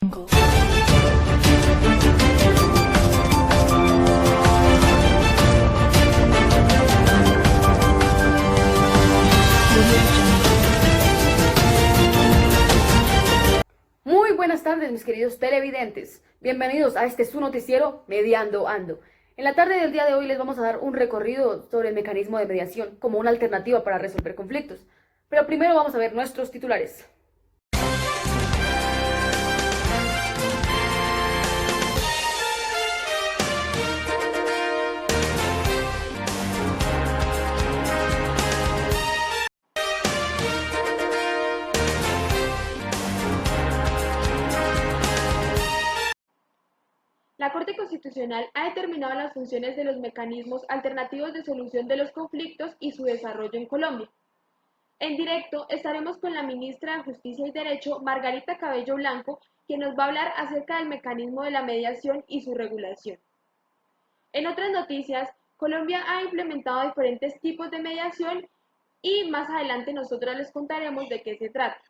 Muy buenas tardes, mis queridos televidentes. Bienvenidos a este su noticiero Mediando Ando. En la tarde del día de hoy les vamos a dar un recorrido sobre el mecanismo de mediación como una alternativa para resolver conflictos. Pero primero vamos a ver nuestros titulares. La Corte Constitucional ha determinado las funciones de los mecanismos alternativos de solución de los conflictos y su desarrollo en Colombia. En directo estaremos con la ministra de Justicia y Derecho, Margarita Cabello Blanco, quien nos va a hablar acerca del mecanismo de la mediación y su regulación. En otras noticias, Colombia ha implementado diferentes tipos de mediación y más adelante nosotras les contaremos de qué se trata.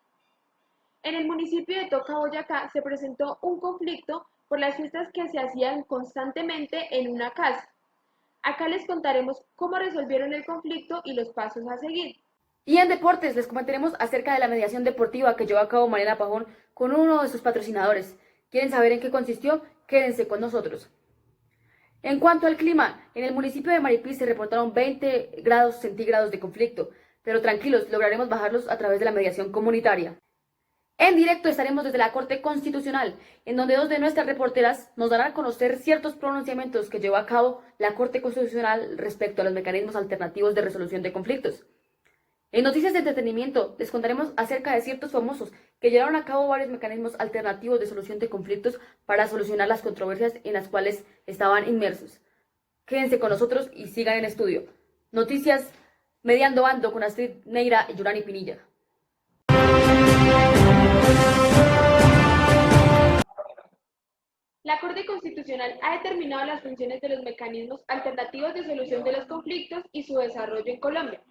En el municipio de Toca, Boyacá, se presentó un conflicto por las fiestas que se hacían constantemente en una casa. Acá les contaremos cómo resolvieron el conflicto y los pasos a seguir. Y en deportes les comentaremos acerca de la mediación deportiva que llevó a cabo Mariana Pajón con uno de sus patrocinadores. ¿Quieren saber en qué consistió? Quédense con nosotros. En cuanto al clima, en el municipio de Maripí se reportaron 20 grados centígrados de conflicto, pero tranquilos, lograremos bajarlos a través de la mediación comunitaria. En directo estaremos desde la Corte Constitucional, en donde dos de nuestras reporteras nos darán a conocer ciertos pronunciamientos que llevó a cabo la Corte Constitucional respecto a los mecanismos alternativos de resolución de conflictos. En noticias de entretenimiento les contaremos acerca de ciertos famosos que llevaron a cabo varios mecanismos alternativos de solución de conflictos para solucionar las controversias en las cuales estaban inmersos. Quédense con nosotros y sigan en estudio. Noticias Mediando Ando con Astrid Neira y Yurani Pinilla. La Corte Constitucional ha determinado las funciones de los mecanismos alternativos de solución de los conflictos y su desarrollo en Colombia.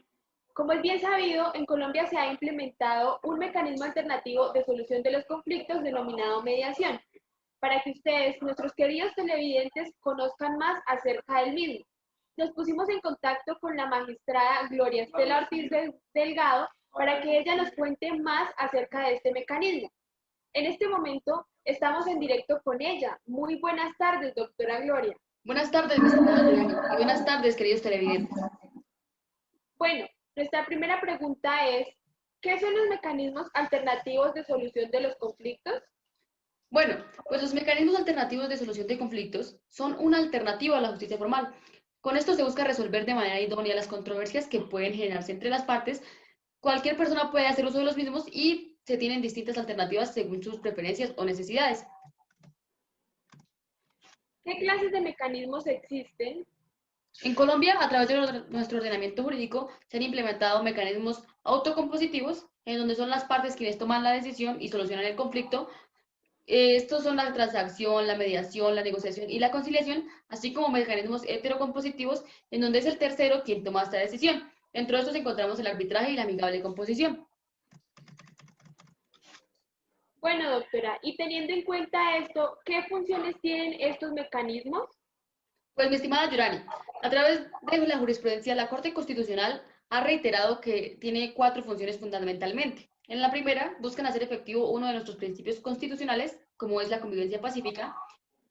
Como es bien sabido, en Colombia se ha implementado un mecanismo alternativo de solución de los conflictos denominado mediación, para que ustedes, nuestros queridos televidentes, conozcan más acerca del mismo. Nos pusimos en contacto con la magistrada Gloria Estela Ortiz Delgado para que ella nos cuente más acerca de este mecanismo. En este momento estamos en directo con ella. Muy buenas tardes, doctora Gloria. Buenas tardes, mi estimada Yurani, y buenas tardes, queridos televidentes. Bueno, nuestra primera pregunta es, ¿qué son los mecanismos alternativos de solución de los conflictos? Bueno, pues los mecanismos alternativos de solución de conflictos son una alternativa a la justicia formal. Con esto se busca resolver de manera idónea las controversias que pueden generarse entre las partes. Cualquier persona puede hacer uso de los mismos y se tienen distintas alternativas según sus preferencias o necesidades. ¿Qué clases de mecanismos existen? En Colombia, a través de nuestro ordenamiento jurídico, se han implementado mecanismos autocompositivos, en donde son las partes quienes toman la decisión y solucionan el conflicto. Estos son la transacción, la mediación, la negociación y la conciliación, así como mecanismos heterocompositivos, en donde es el tercero quien toma esta decisión. Dentro de estos encontramos el arbitraje y la amigable composición. Bueno, doctora, y teniendo en cuenta esto, ¿qué funciones tienen estos mecanismos? Pues, mi estimada Yurani, a través de la jurisprudencia, la Corte Constitucional ha reiterado que tiene 4 funciones fundamentalmente. En la primera, buscan hacer efectivo uno de nuestros principios constitucionales, como es la convivencia pacífica.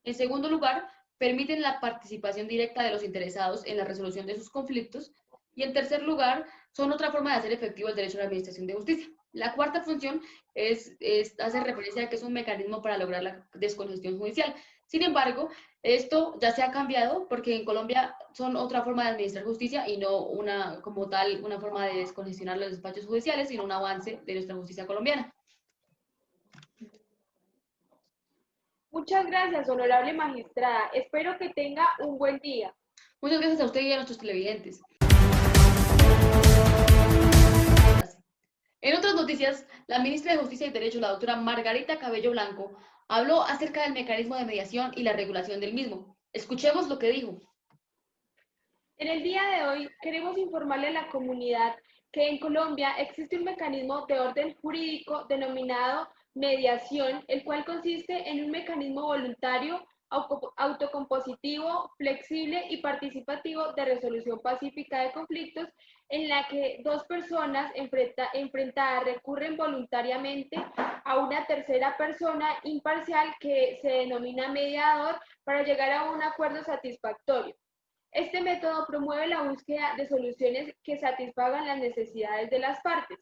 En segundo lugar, permiten la participación directa de los interesados en la resolución de sus conflictos. Y en tercer lugar, son otra forma de hacer efectivo el derecho a la administración de justicia. La cuarta función hacer referencia a que es un mecanismo para lograr la descongestión judicial. Sin embargo, esto ya se ha cambiado porque en Colombia son otra forma de administrar justicia y no una, como tal, una forma de descongestionar los despachos judiciales, sino un avance de nuestra justicia colombiana. Muchas gracias, honorable magistrada. Espero que tenga un buen día. Muchas gracias a usted y a nuestros televidentes. En otras noticias, la ministra de Justicia y Derecho, la doctora Margarita Cabello Blanco, habló acerca del mecanismo de mediación y la regulación del mismo. Escuchemos lo que dijo. En el día de hoy queremos informarle a la comunidad que en Colombia existe un mecanismo de orden jurídico denominado mediación, el cual consiste en un mecanismo voluntario, autocompositivo, flexible y participativo de resolución pacífica de conflictos, en la que dos personas enfrentadas recurren voluntariamente a una tercera persona imparcial que se denomina mediador para llegar a un acuerdo satisfactorio. Este método promueve la búsqueda de soluciones que satisfagan las necesidades de las partes.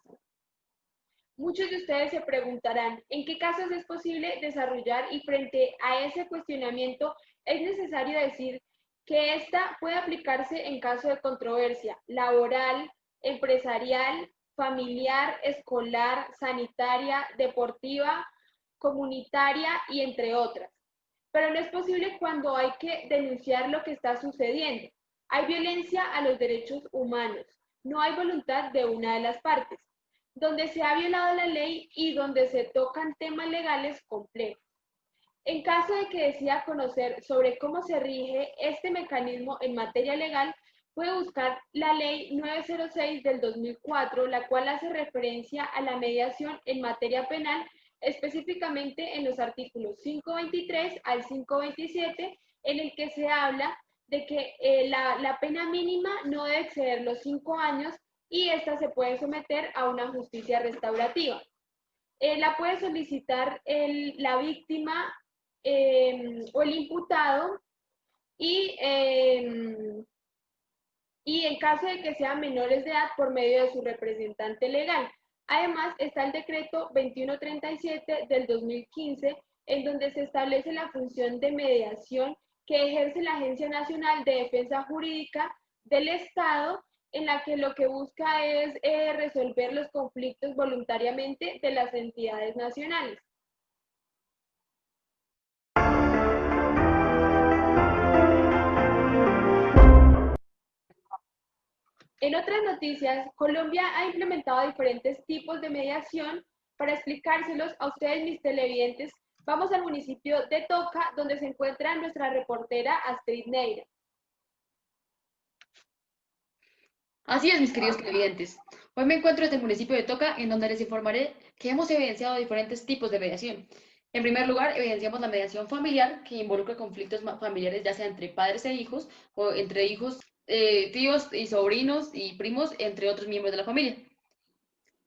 Muchos de ustedes se preguntarán, ¿en qué casos es posible desarrollar? Y frente a ese cuestionamiento, es necesario decir que esta puede aplicarse en caso de controversia laboral, empresarial, familiar, escolar, sanitaria, deportiva, comunitaria y entre otras. Pero no es posible cuando hay que denunciar lo que está sucediendo. Hay violencia a los derechos humanos. No hay voluntad de una de las partes, donde se ha violado la ley y donde se tocan temas legales complejos. En caso de que decida conocer sobre cómo se rige este mecanismo en materia legal, puede buscar la Ley 906 del 2004, la cual hace referencia a la mediación en materia penal, específicamente en los artículos 523 al 527, en el que se habla de que la pena mínima no debe exceder los 5 años y esta se puede someter a una justicia restaurativa. La puede solicitar la víctima o el imputado y, y en caso de que sean menores de edad por medio de su representante legal. Además, está el decreto 2137 del 2015, en donde se establece la función de mediación que ejerce la Agencia Nacional de Defensa Jurídica del Estado, en la que lo que busca es resolver los conflictos voluntariamente de las entidades nacionales. En otras noticias, Colombia ha implementado diferentes tipos de mediación. Para explicárselos a ustedes, mis televidentes, vamos al municipio de Toca, donde se encuentra nuestra reportera Astrid Neira. Así es, mis queridos televidentes. Hoy me encuentro desde el municipio de Toca, en donde les informaré que hemos evidenciado diferentes tipos de mediación. En primer lugar, evidenciamos la mediación familiar, que involucra conflictos familiares, ya sea entre padres e hijos, o entre hijos, tíos y sobrinos y primos, entre otros miembros de la familia.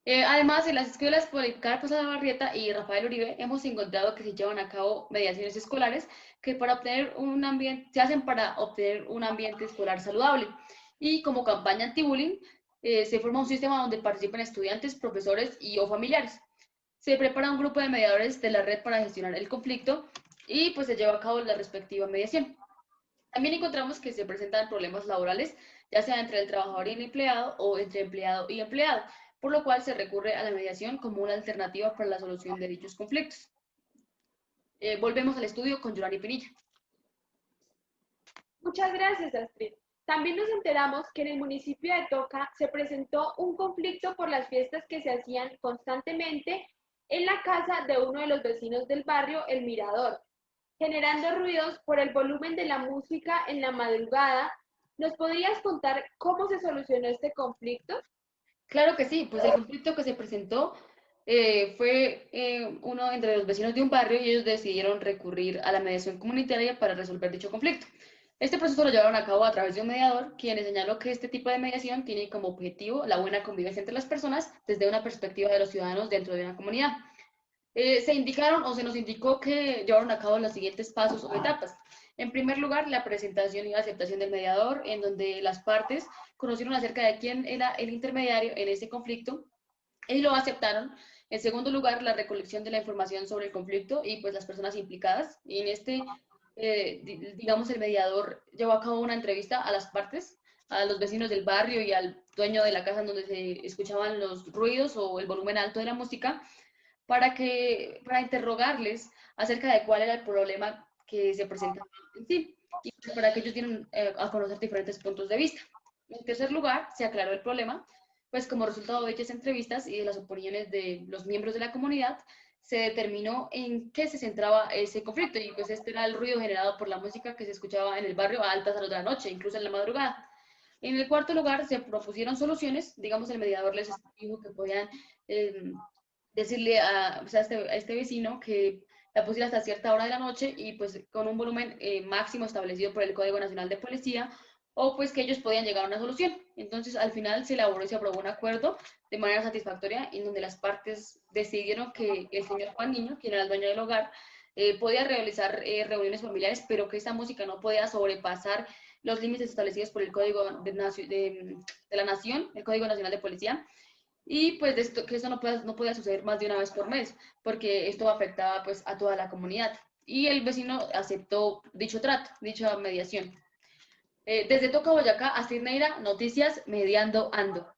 Además, en las escuelas Policarpo Barrieta y Rafael Uribe hemos encontrado que se llevan a cabo mediaciones escolares que para obtener un ambiente, se hacen para obtener un ambiente escolar saludable. Y como campaña anti-bullying, se forma un sistema donde participan estudiantes, profesores y o familiares. Se prepara un grupo de mediadores de la red para gestionar el conflicto y pues se lleva a cabo la respectiva mediación. También encontramos que se presentan problemas laborales, ya sea entre el trabajador y el empleado o entre empleado y empleado, por lo cual se recurre a la mediación como una alternativa para la solución de dichos conflictos. Volvemos al estudio con Yolani Pinilla. Muchas gracias, Astrid. También nos enteramos que en el municipio de Toca se presentó un conflicto por las fiestas que se hacían constantemente en la casa de uno de los vecinos del barrio, El Mirador, generando ruidos por el volumen de la música en la madrugada. ¿Nos podrías contar cómo se solucionó este conflicto? Claro que sí, pues el conflicto que se presentó fue uno entre los vecinos de un barrio y ellos decidieron recurrir a la mediación comunitaria para resolver dicho conflicto. Este proceso lo llevaron a cabo a través de un mediador, quien señaló que este tipo de mediación tiene como objetivo la buena convivencia entre las personas desde una perspectiva de los ciudadanos dentro de una comunidad. Se indicaron o se nos indicó que llevaron a cabo los siguientes pasos o etapas. En primer lugar, la presentación y la aceptación del mediador, en donde las partes conocieron acerca de quién era el intermediario en ese conflicto y lo aceptaron. En segundo lugar, la recolección de la información sobre el conflicto y pues las personas implicadas. Y en este, digamos, el mediador llevó a cabo una entrevista a las partes, a los vecinos del barrio y al dueño de la casa en donde se escuchaban los ruidos o el volumen alto de la música, para interrogarles acerca de cuál era el problema que se presentaba en sí y pues para que ellos dieran a conocer diferentes puntos de vista. En tercer lugar, se aclaró el problema, pues como resultado de dichas entrevistas y de las opiniones de los miembros de la comunidad, se determinó en qué se centraba ese conflicto y pues este era el ruido generado por la música que se escuchaba en el barrio a altas horas de la noche, incluso en la madrugada. En el cuarto lugar, se propusieron soluciones, digamos, el mediador les dijo que podían decirle pues, a este vecino que la pusiera hasta cierta hora de la noche y pues con un volumen máximo establecido por el Código Nacional de Policía, o pues que ellos podían llegar a una solución. Entonces al final se elaboró y se aprobó un acuerdo de manera satisfactoria en donde las partes decidieron que el señor Juan Niño, quien era el dueño del hogar, podía realizar reuniones familiares, pero que esta música no podía sobrepasar los límites establecidos por el Código de la Nación, el Código Nacional de Policía, y pues de esto, que esto no podía suceder más de una vez por mes, porque esto afectaba pues a toda la comunidad. Y el vecino aceptó dicho trato, dicha mediación. Desde Toca Boyacá a Neira, noticias mediando ando.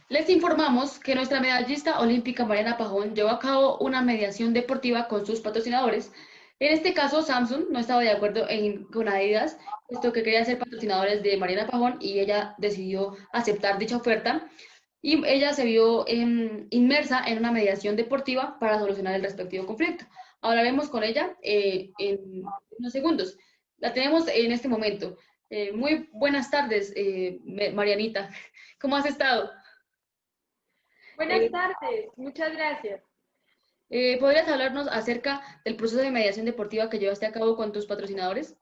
Les informamos que nuestra medallista olímpica Mariana Pajón llevó a cabo una mediación deportiva con sus patrocinadores. En este caso, Samsung no estaba de acuerdo con Adidas, puesto que querían ser patrocinadores de Mariana Pajón y ella decidió aceptar dicha oferta y ella se vio inmersa en una mediación deportiva para solucionar el respectivo conflicto. Hablaremos con ella en unos segundos. La tenemos en este momento. Muy buenas tardes, Marianita. ¿Cómo has estado? Buenas Eh, tardes, muchas gracias. ¿Podrías hablarnos acerca del proceso de mediación deportiva que llevaste a cabo con tus patrocinadores?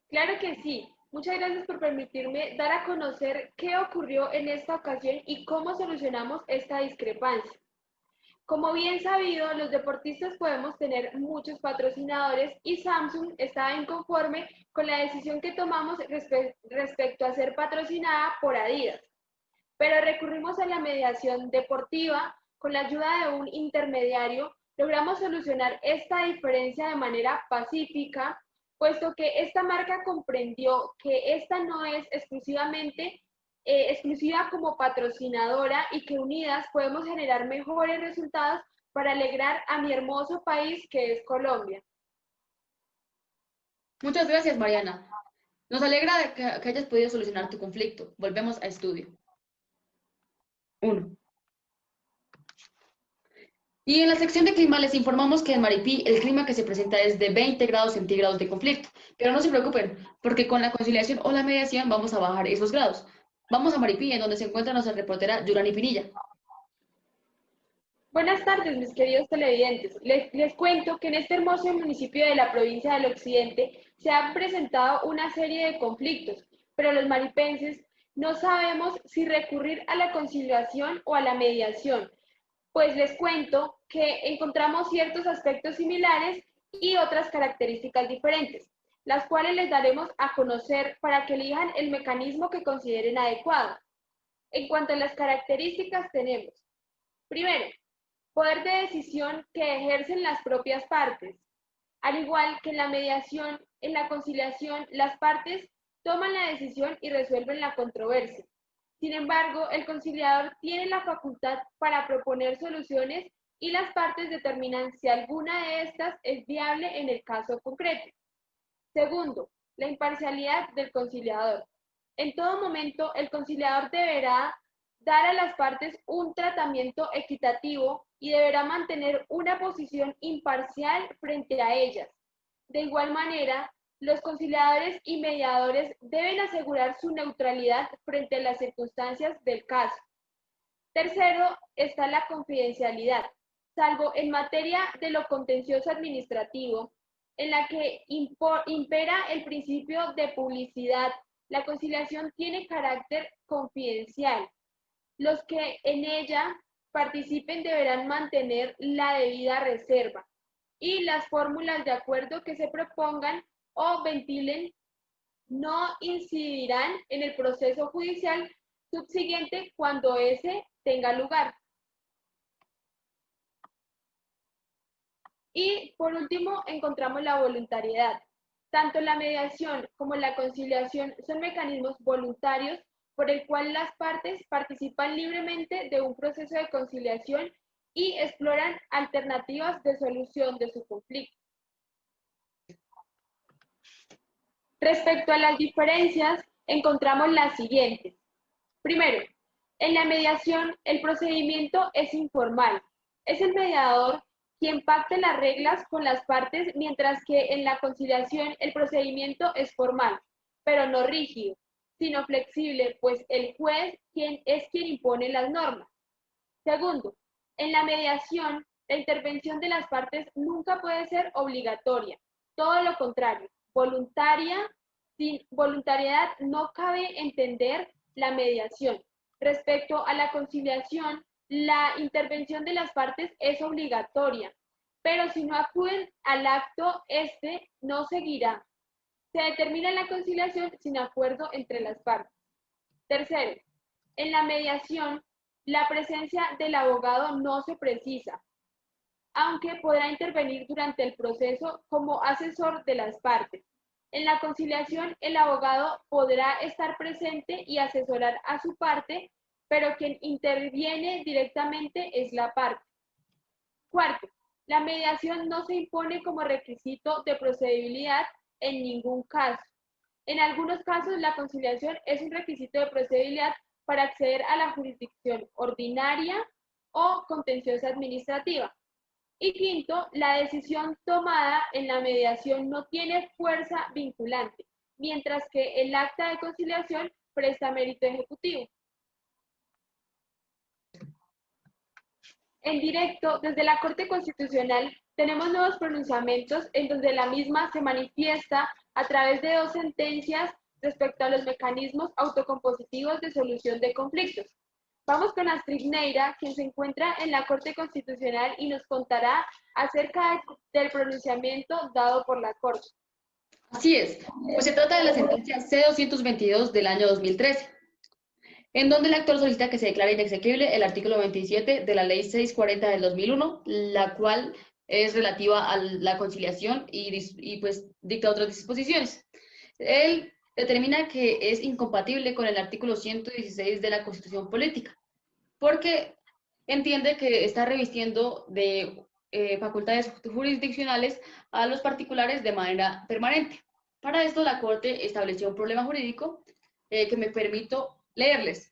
Claro que sí. Muchas gracias por permitirme dar a conocer qué ocurrió en esta ocasión y cómo solucionamos esta discrepancia. Como bien sabido, los deportistas podemos tener muchos patrocinadores y Samsung estaba inconforme con la decisión que tomamos respecto a ser patrocinada por Adidas. Pero recurrimos a la mediación deportiva. Con la ayuda de un intermediario, logramos solucionar esta diferencia de manera pacífica, puesto que esta marca comprendió que esta no es exclusiva como patrocinadora y que unidas podemos generar mejores resultados para alegrar a mi hermoso país que es Colombia. Muchas gracias, Mariana. Nos alegra que hayas podido solucionar tu conflicto. Volvemos a estudio. Uno. Y en la sección de clima les informamos que en Maripí el clima que se presenta es de 20 grados centígrados de conflicto. Pero no se preocupen, porque con la conciliación o la mediación vamos a bajar esos grados. Vamos a Maripí, en donde se encuentra nuestra reportera Yurani Pinilla. Buenas tardes, mis queridos televidentes. Les cuento que en este hermoso municipio de la provincia del Occidente se han presentado una serie de conflictos, pero los maripenses no sabemos si recurrir a la conciliación o a la mediación, pues les cuento que encontramos ciertos aspectos similares y otras características diferentes, las cuales les daremos a conocer para que elijan el mecanismo que consideren adecuado. En cuanto a las características tenemos, primero, poder de decisión que ejercen las propias partes. Al igual que en la mediación, en la conciliación, las partes toman la decisión y resuelven la controversia. Sin embargo, el conciliador tiene la facultad para proponer soluciones y las partes determinan si alguna de estas es viable en el caso concreto. Segundo, la imparcialidad del conciliador. En todo momento, el conciliador deberá dar a las partes un tratamiento equitativo y deberá mantener una posición imparcial frente a ellas. De igual manera, los conciliadores y mediadores deben asegurar su neutralidad frente a las circunstancias del caso. Tercero, está la confidencialidad. Salvo en materia de lo contencioso administrativo, en la que impera el principio de publicidad, la conciliación tiene carácter confidencial. Los que en ella participen deberán mantener la debida reserva y las fórmulas de acuerdo que se propongan o ventilen no incidirán en el proceso judicial subsiguiente cuando ese tenga lugar. Y por último, encontramos la voluntariedad. Tanto la mediación como la conciliación son mecanismos voluntarios por el cual las partes participan libremente de un proceso de conciliación y exploran alternativas de solución de su conflicto. Respecto a las diferencias, encontramos las siguientes. Primero, en la mediación, el procedimiento es informal. Es el mediador quien pacte las reglas con las partes, mientras que en la conciliación el procedimiento es formal, pero no rígido, sino flexible, pues el juez es quien impone las normas. Segundo, en la mediación, la intervención de las partes nunca puede ser obligatoria, todo lo contrario, voluntaria. Sin voluntariedad no cabe entender la mediación. Respecto a la conciliación, la intervención de las partes es obligatoria, pero si no acuden al acto, este no seguirá. Se determina la conciliación sin acuerdo entre las partes. Tercero, en la mediación, la presencia del abogado no se precisa, aunque podrá intervenir durante el proceso como asesor de las partes. En la conciliación, el abogado podrá estar presente y asesorar a su parte, pero quien interviene directamente es la parte. Cuarto, la mediación no se impone como requisito de procedibilidad en ningún caso. En algunos casos, la conciliación es un requisito de procedibilidad para acceder a la jurisdicción ordinaria o contenciosa administrativa. Y quinto, la decisión tomada en la mediación no tiene fuerza vinculante, mientras que el acta de conciliación presta mérito ejecutivo. En directo, desde la Corte Constitucional, tenemos nuevos pronunciamientos en donde la misma se manifiesta a través de dos sentencias respecto a los mecanismos autocompositivos de solución de conflictos. Vamos con Astrid Neira, quien se encuentra en la Corte Constitucional y nos contará acerca del pronunciamiento dado por la Corte. Así es, pues se trata de la sentencia C-222 del año 2013, en donde el actor solicita que se declare inexequible el artículo 27 de la Ley 640 del 2001, la cual es relativa a la conciliación y pues dicta otras disposiciones. Él determina que es incompatible con el artículo 116 de la Constitución Política, porque entiende que está revistiendo de facultades jurisdiccionales a los particulares de manera permanente. Para esto, la Corte estableció un problema jurídico que me permito leerles.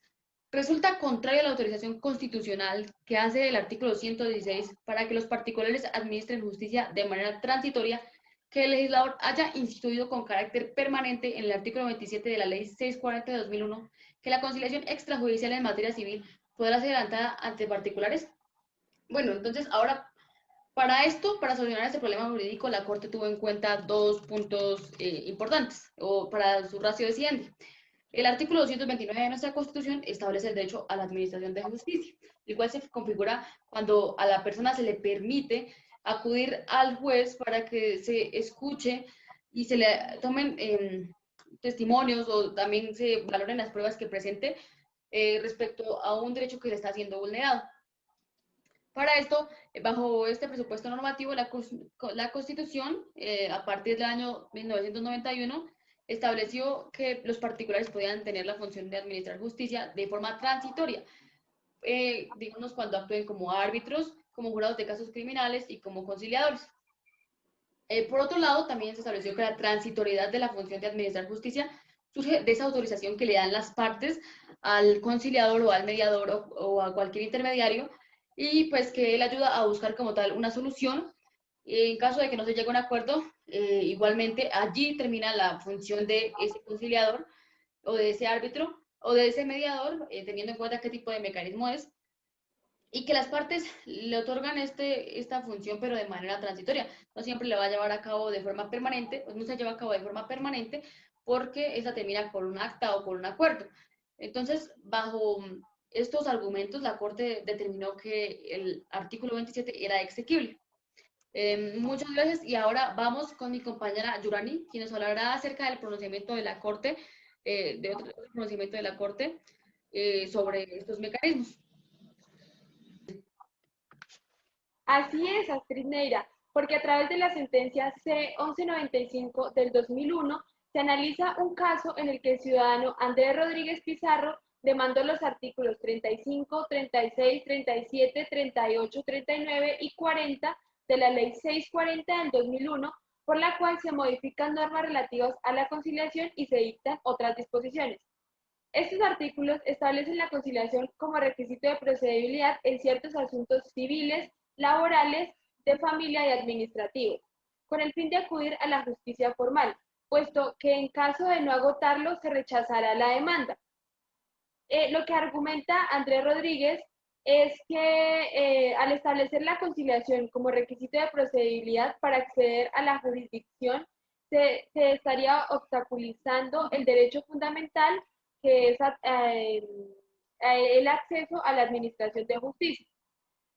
Resulta contrario a la autorización constitucional que hace el artículo 116 para que los particulares administren justicia de manera transitoria, que el legislador haya instituido con carácter permanente en el artículo 27 de la Ley 640 de 2001 que la conciliación extrajudicial en materia civil podrá ser adelantada ante particulares. Bueno, entonces ahora, para esto, para solucionar este problema jurídico, la Corte tuvo en cuenta dos puntos importantes, o para su ratio decidente. El artículo 229 de nuestra Constitución establece el derecho a la administración de justicia, el cual se configura cuando a la persona se le permite acudir al juez para que se escuche y se le tomen testimonios o también se valoren las pruebas que presente respecto a un derecho que le está siendo vulnerado. Para esto, bajo este presupuesto normativo, la Constitución, a partir del año 1991, estableció que los particulares podían tener la función de administrar justicia de forma transitoria, digamos cuando actúen como árbitros, como jurados de casos criminales y como conciliadores. Por otro lado, también se estableció que la transitoriedad de la función de administrar justicia surge de esa autorización que le dan las partes al conciliador o al mediador o a cualquier intermediario, y pues que él ayuda a buscar como tal una solución. En caso de que no se llegue a un acuerdo, igualmente allí termina la función de ese conciliador o de ese árbitro o de ese mediador, teniendo en cuenta qué tipo de mecanismo es, y que las partes le otorgan esta función, pero de manera transitoria. No siempre le va a llevar a cabo de forma permanente, pues no se lleva a cabo de forma permanente, porque esta termina por un acta o por un acuerdo. Entonces, bajo estos argumentos, la Corte determinó que el artículo 27 era exequible. Muchas gracias, y ahora vamos con mi compañera Yurani, quien nos hablará acerca del pronunciamiento de la Corte, de otro pronunciamiento de la Corte sobre estos mecanismos. Así es, Astrid Neira, porque a través de la sentencia C-1195 del 2001 se analiza un caso en el que el ciudadano Andrés Rodríguez Pizarro demandó los artículos 35, 36, 37, 38, 39 y 40 de la Ley 640 del 2001, por la cual se modifican normas relativas a la conciliación y se dictan otras disposiciones. Estos artículos establecen la conciliación como requisito de procedibilidad en ciertos asuntos civiles, laborales, de familia y administrativo, con el fin de acudir a la justicia formal, puesto que en caso de no agotarlo se rechazará la demanda. Lo que argumenta Andrés Rodríguez es que al establecer la conciliación como requisito de procedibilidad para acceder a la jurisdicción, se estaría obstaculizando el derecho fundamental que es el acceso a la administración de justicia.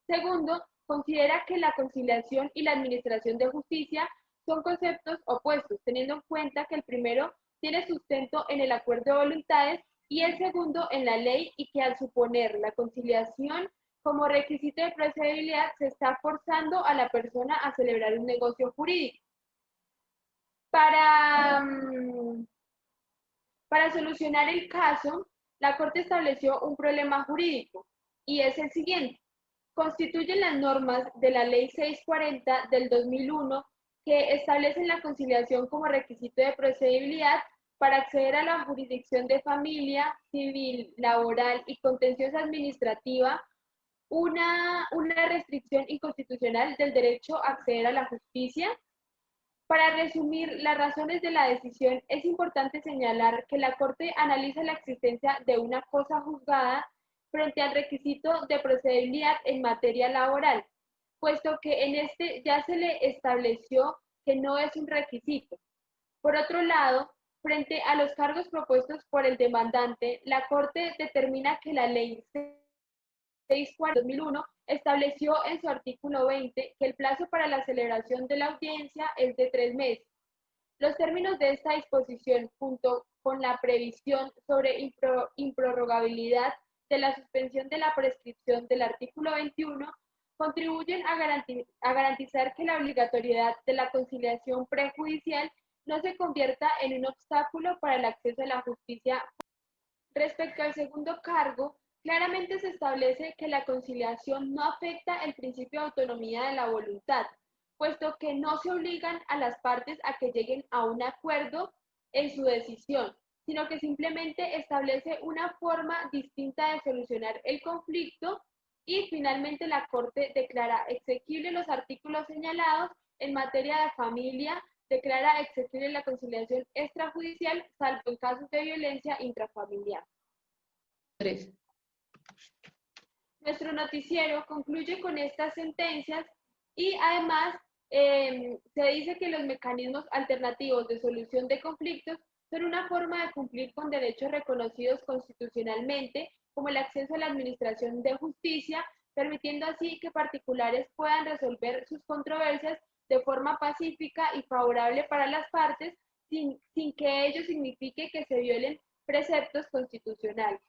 Segundo, considera que la conciliación y la administración de justicia son conceptos opuestos, teniendo en cuenta que el primero tiene sustento en el acuerdo de voluntades y el segundo en la ley, y que al suponer la conciliación como requisito de procedibilidad se está forzando a la persona a celebrar un negocio jurídico. Para solucionar el caso, la Corte estableció un problema jurídico y es el siguiente. Constituyen las normas de la Ley 640 del 2001 que establecen la conciliación como requisito de procedibilidad para acceder a la jurisdicción de familia, civil, laboral y contenciosa administrativa, una restricción inconstitucional del derecho a acceder a la justicia. Para resumir las razones de la decisión, es importante señalar que la Corte analiza la existencia de una cosa juzgada frente al requisito de procedibilidad en materia laboral, puesto que en este ya se le estableció que no es un requisito. Por otro lado, frente a los cargos propuestos por el demandante, la Corte determina que la Ley 640/2001 estableció en su artículo 20 que el plazo para la celebración de la audiencia es de 3 meses. Los términos de esta disposición, junto con la previsión sobre improrrogabilidad de la suspensión de la prescripción del artículo 21, contribuyen a garantizar que la obligatoriedad de la conciliación prejudicial no se convierta en un obstáculo para el acceso a la justicia. Respecto al segundo cargo, claramente se establece que la conciliación no afecta el principio de autonomía de la voluntad, puesto que no se obligan a las partes a que lleguen a un acuerdo en su decisión, sino que simplemente establece una forma distinta de solucionar el conflicto. Y finalmente la Corte declara exequible los artículos señalados en materia de familia, declara exequible la conciliación extrajudicial, salvo en casos de violencia intrafamiliar. 3. Nuestro noticiero concluye con estas sentencias y además se dice que los mecanismos alternativos de solución de conflictos son una forma de cumplir con derechos reconocidos constitucionalmente, como el acceso a la administración de justicia, permitiendo así que particulares puedan resolver sus controversias de forma pacífica y favorable para las partes, sin que ello signifique que se violen preceptos constitucionales.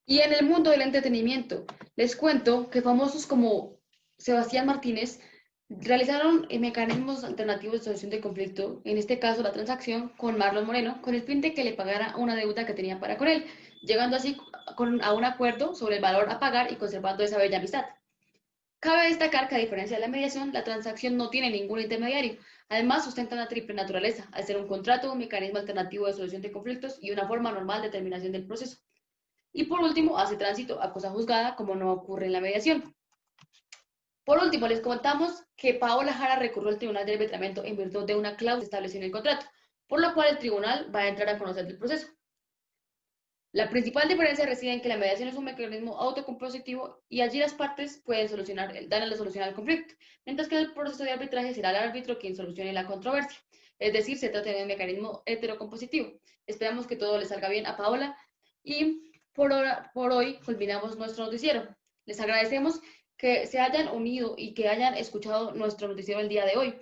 Y en el mundo del entretenimiento, les cuento que famosos como Sebastián Martínez realizaron mecanismos alternativos de solución de conflicto, en este caso la transacción con Marlon Moreno, con el fin de que le pagara una deuda que tenía para con él, llegando así a un acuerdo sobre el valor a pagar y conservando esa bella amistad. Cabe destacar que a diferencia de la mediación, la transacción no tiene ningún intermediario. Además, sustenta una triple naturaleza, al ser un contrato, un mecanismo alternativo de solución de conflictos y una forma normal de terminación del proceso. Y por último, hace tránsito a cosa juzgada, como no ocurre en la mediación. Por último, les contamos que Paola Jara recurrió al Tribunal de Arbitramiento en virtud de una cláusula establecida en el contrato, por lo cual el tribunal va a entrar a conocer del proceso. La principal diferencia reside en que la mediación es un mecanismo autocompositivo y allí las partes pueden dar la solución al conflicto, mientras que en el proceso de arbitraje será el árbitro quien solucione la controversia. Es decir, se trata de un mecanismo heterocompositivo. Esperamos que todo le salga bien a Paola y por hoy culminamos nuestro noticiero. Les agradecemos que se hayan unido y que hayan escuchado nuestro noticiero el día de hoy.